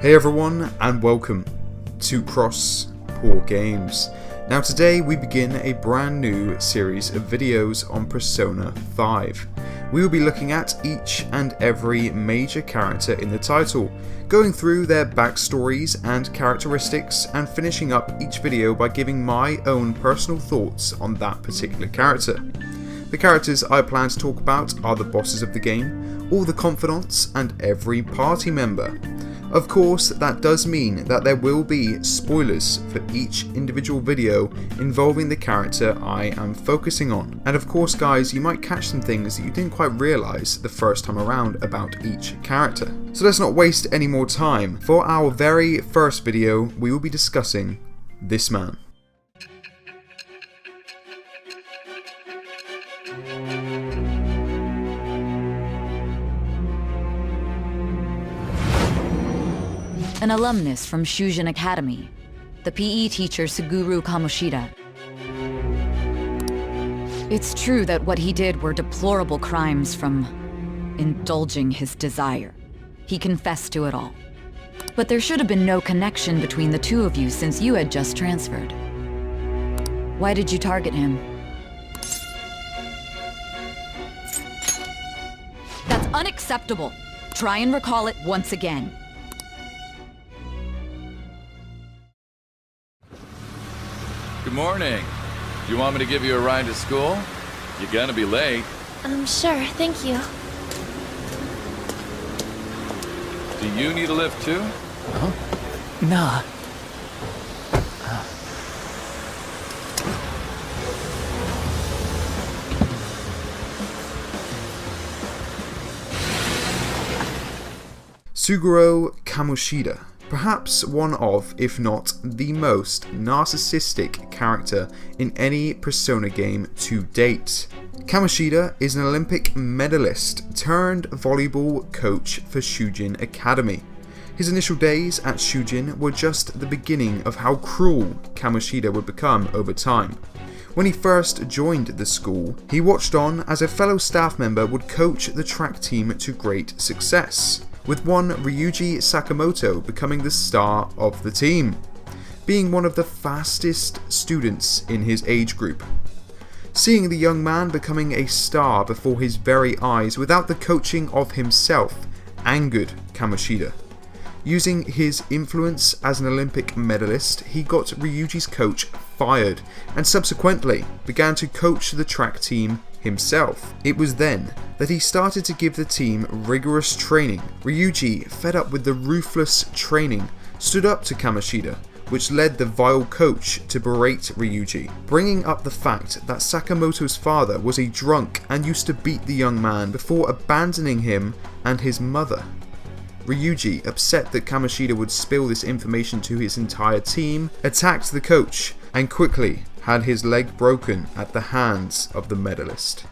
Hey everyone, and welcome to CrossPawGames. Now today we begin a brand new series of videos on Persona 5. We will be looking at each and every major character in the title, going through their backstories and characteristics, and finishing up each video by giving my own personal thoughts on that particular character. The characters I plan to talk about are the bosses of the game, all the confidants, and every party member. Of course, that does mean that there will be spoilers for each individual video involving the character I am focusing on. And of course guys, you might catch some things that you didn't quite realise the first time around about each character. So let's not waste any more time. For our very first video, we will be discussing this man. An alumnus from Shujin Academy, the PE teacher Suguru Kamoshida. It's true that what he did were deplorable crimes from indulging his desire. He confessed to it all. But there should have been no connection between the two of you since you had just transferred. Why did you target him? That's unacceptable. Try and recall it once again. Good morning. Do you want me to give you a ride to school? You're gonna be late. Sure, thank you. Do you need a lift too? Huh? Nah. Suguru Kamoshida. Perhaps one of, if not the most narcissistic character in any Persona game to date. Kamoshida is an Olympic medalist turned volleyball coach for Shujin Academy. His initial days at Shujin were just the beginning of how cruel Kamoshida would become over time. When he first joined the school, he watched on as a fellow staff member would coach the track team to great success, with one Ryuji Sakamoto becoming the star of the team, being one of the fastest students in his age group. Seeing the young man becoming a star before his very eyes without the coaching of himself angered Kamoshida. Using his influence as an Olympic medalist, he got Ryuji's coach fired and subsequently began to coach the track team himself. It was then that he started to give the team rigorous training. Ryuji, fed up with the ruthless training, stood up to Kamoshida, which led the vile coach to berate Ryuji, bringing up the fact that Sakamoto's father was a drunk and used to beat the young man before abandoning him and his mother. Ryuji, upset that Kamoshida would spill this information to his entire team, attacked the coach and quickly had his leg broken at the hands of the medalist.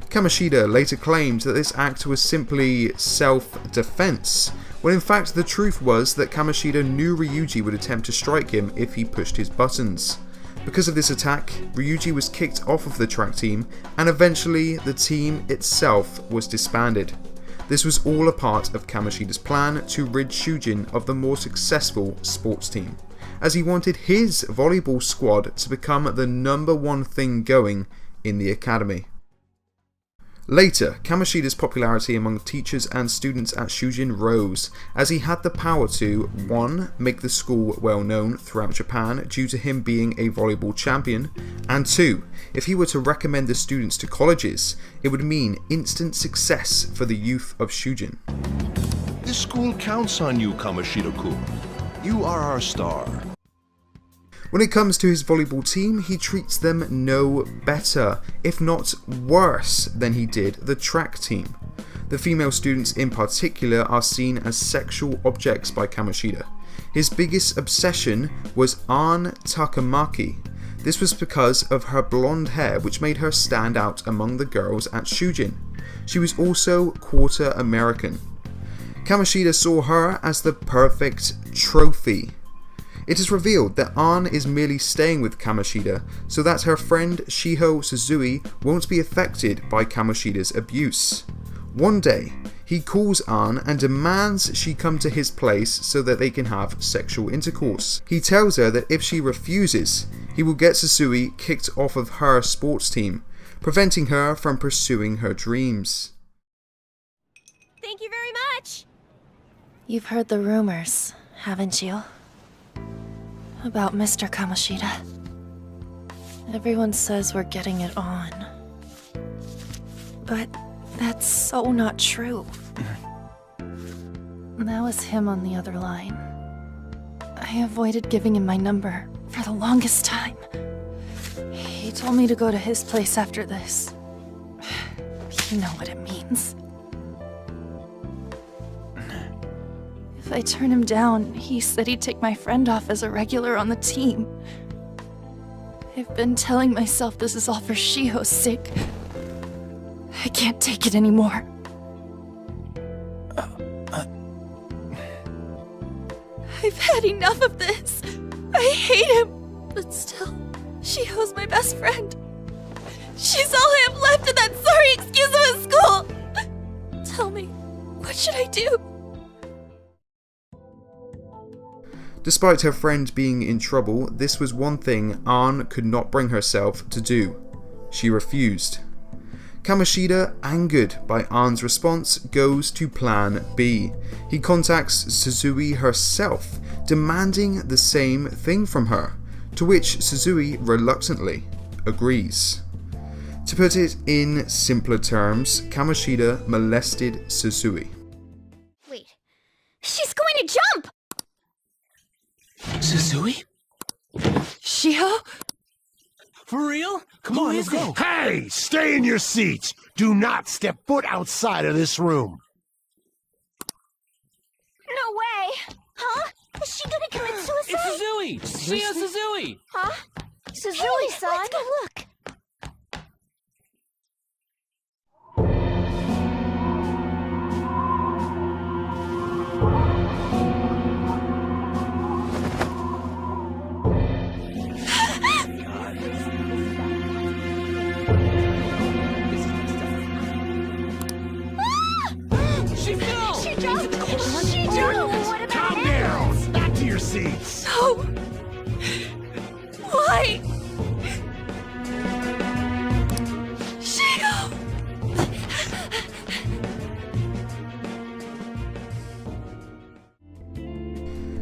Kamoshida later claimed that this act was simply self-defense, when in fact the truth was that Kamoshida knew Ryuji would attempt to strike him if he pushed his buttons. Because of this attack, Ryuji was kicked off of the track team, and eventually the team itself was disbanded. This was all a part of Kamoshida's plan to rid Shujin of the more successful sports team, as he wanted his volleyball squad to become the #1 thing going in the academy. Later, Kamoshida's popularity among teachers and students at Shujin rose, as he had the power to 1. Make the school well known throughout Japan due to him being a volleyball champion, and 2. If he were to recommend the students to colleges, it would mean instant success for the youth of Shujin. This school counts on you, Kamoshida-kun. You are our star. When it comes to his volleyball team, he treats them no better, if not worse, than he did the track team. The female students in particular are seen as sexual objects by Kamoshida. His biggest obsession was Ann Takamaki. This was because of her blonde hair, which made her stand out among the girls at Shujin. She was also quarter American. Kamoshida saw her as the perfect trophy. It is revealed that Ann is merely staying with Kamoshida so that her friend Shiho Suzui won't be affected by Kamoshida's abuse. One day, He calls Ann and demands she come to his place so that they can have sexual intercourse. He tells her that if she refuses, he will get Suzui kicked off of her sports team, preventing her from pursuing her dreams. Thank you very much! You've heard the rumors, haven't you? About Mr. Kamoshida. Everyone says we're getting it on. But that's so not true. That was him on the other line. I avoided giving him my number for the longest time. He told me to go to his place after this. You know what it means. If I turn him down, he said he'd take my friend off as a regular on the team. I've been telling myself this is all for Shiho's sake. I can't take it anymore. I've had enough of this. I hate him. But still, Shiho's my best friend. She's all I have left in that sorry excuse of a school. Tell me, what should I do? Despite her friend being in trouble, this was one thing Ann could not bring herself to do. She refused. Kamoshida, angered by Ann's response, goes to plan B. He contacts Suzui herself, demanding the same thing from her, to which Suzui reluctantly agrees. To put it in simpler terms, Kamoshida molested Suzui. Wait. She's going to jump! Suzui? Shiho? For real? Come on, let's go. Hey! Stay in your seats! Do not step foot outside of this room! No way! Huh? Is she gonna commit suicide? It's Suzui! See us, Suzui! Huh? Suzui-san! Let's go look! Calm down! Back to your seats! No! Why? Shiho!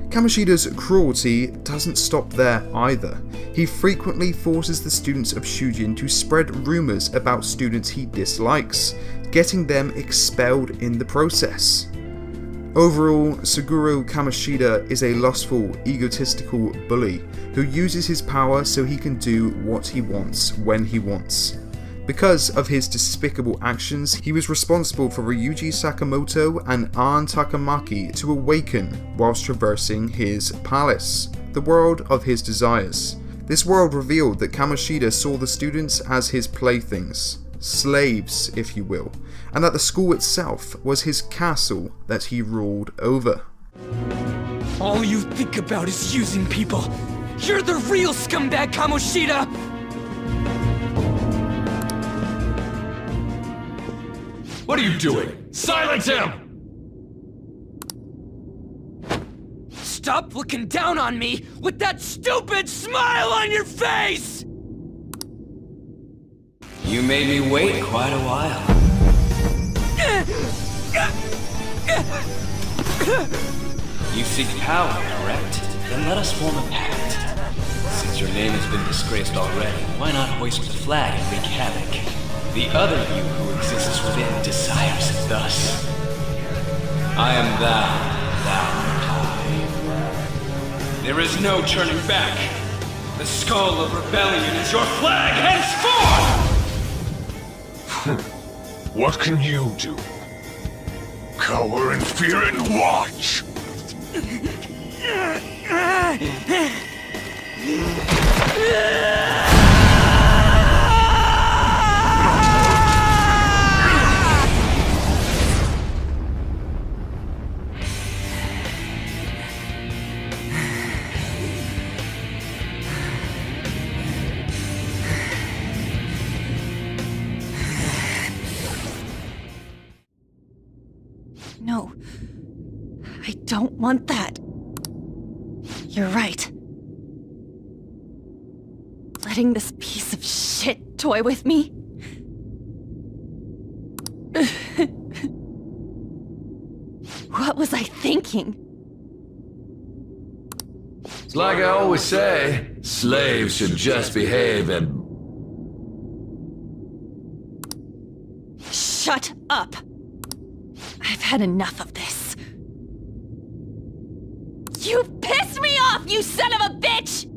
Kamoshida's cruelty doesn't stop there either. He frequently forces the students of Shujin to spread rumors about students he dislikes, getting them expelled in the process. Overall, Suguru Kamoshida is a lustful, egotistical bully who uses his power so he can do what he wants when he wants. Because of his despicable actions, he was responsible for Ryuji Sakamoto and Ann Takamaki to awaken whilst traversing his palace, the world of his desires. This world revealed that Kamoshida saw the students as his playthings, slaves if you will, and that the school itself was his castle that he ruled over. All you think about is using people. You're the real scumbag, Kamoshida! What are you doing? Silence him! Stop looking down on me with that stupid smile on your face! You made me wait quite a while. You seek power, correct? Then let us form a pact. Since your name has been disgraced already, why not hoist the flag and wreak havoc? The other you who exists within desires it thus. I am thou, thou art I. There is no turning back. The skull of rebellion is your flag henceforth! What can you do? Cower in fear and watch! No. I don't want that. You're right. Letting this piece of shit toy with me? What was I thinking? It's like I always say, slaves should just behave and... Shut up! I've had enough of this. You pissed me off, you son of a bitch!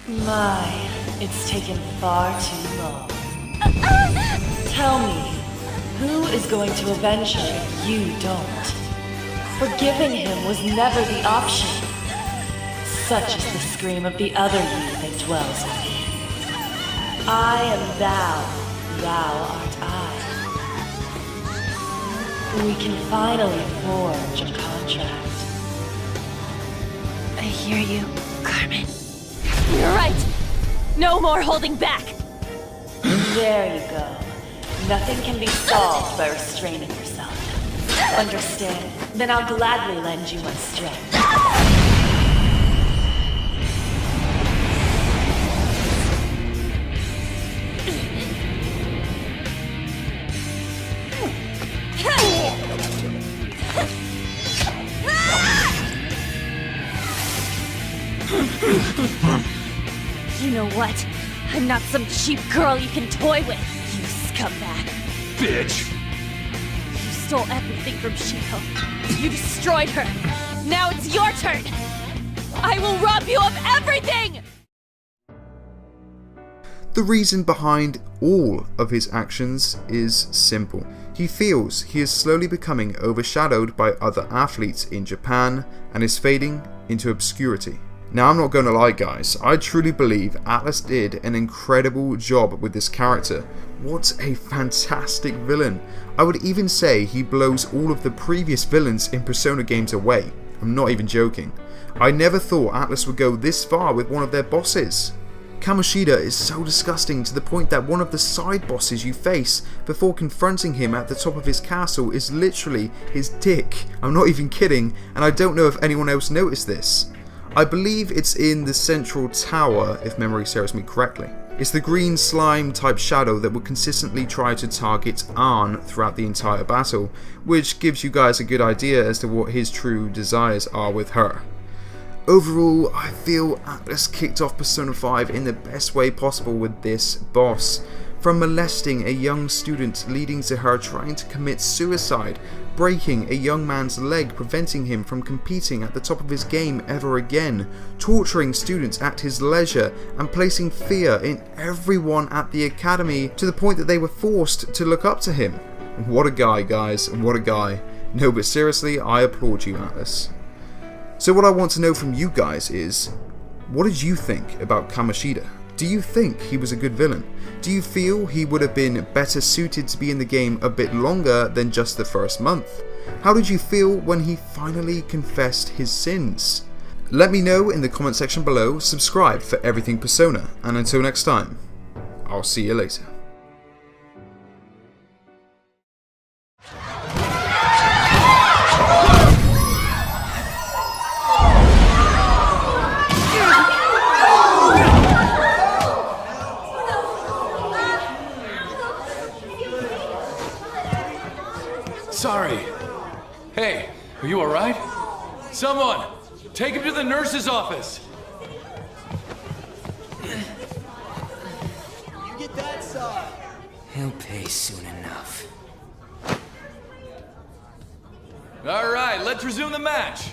My, it's taken far too long. Tell me, who is going to avenge her if you don't? Forgiving him was never the option. Such is the scream of the other you that dwells in me. I am thou, thou art I. We can finally forge a contract. I hear you, Carmen. You're right! No more holding back! There you go. Nothing can be solved by restraining yourself. Understand? Then I'll gladly lend you my strength. You know what? I'm not some cheap girl you can toy with, you scumbag. Bitch! You stole everything from Shiko. You destroyed her. Now it's your turn. I will rob you of everything! The reason behind all of his actions is simple. He feels he is slowly becoming overshadowed by other athletes in Japan and is fading into obscurity. Now, I'm not going to lie, guys, I truly believe Atlus did an incredible job with this character. What a fantastic villain. I would even say he blows all of the previous villains in Persona games away. I'm not even joking. I never thought Atlus would go this far with one of their bosses. Kamoshida is so disgusting to the point that one of the side bosses you face before confronting him at the top of his castle is literally his dick. I'm not even kidding, and I don't know if anyone else noticed this. I believe it's in the central tower, if memory serves me correctly. It's the green slime type shadow that will consistently try to target Arn throughout the entire battle, which gives you guys a good idea as to what his true desires are with her. Overall, I feel Atlus kicked off Persona 5 in the best way possible with this boss. From molesting a young student leading to her trying to commit suicide, breaking a young man's leg preventing him from competing at the top of his game ever again, torturing students at his leisure, and placing fear in everyone at the academy to the point that they were forced to look up to him. What a guy, guys, what a guy. No, but seriously, I applaud you, Atlus. So what I want to know from you guys is, what did you think about Kamoshida? Do you think he was a good villain? Do you feel he would have been better suited to be in the game a bit longer than just the first month? How did you feel when he finally confessed his sins? Let me know in the comment section below, subscribe for everything Persona, and until next time, I'll see you later. Sorry. Hey, are you alright? Someone, take him to the nurse's office. You get that side. He'll pay soon enough. Alright, let's resume the match.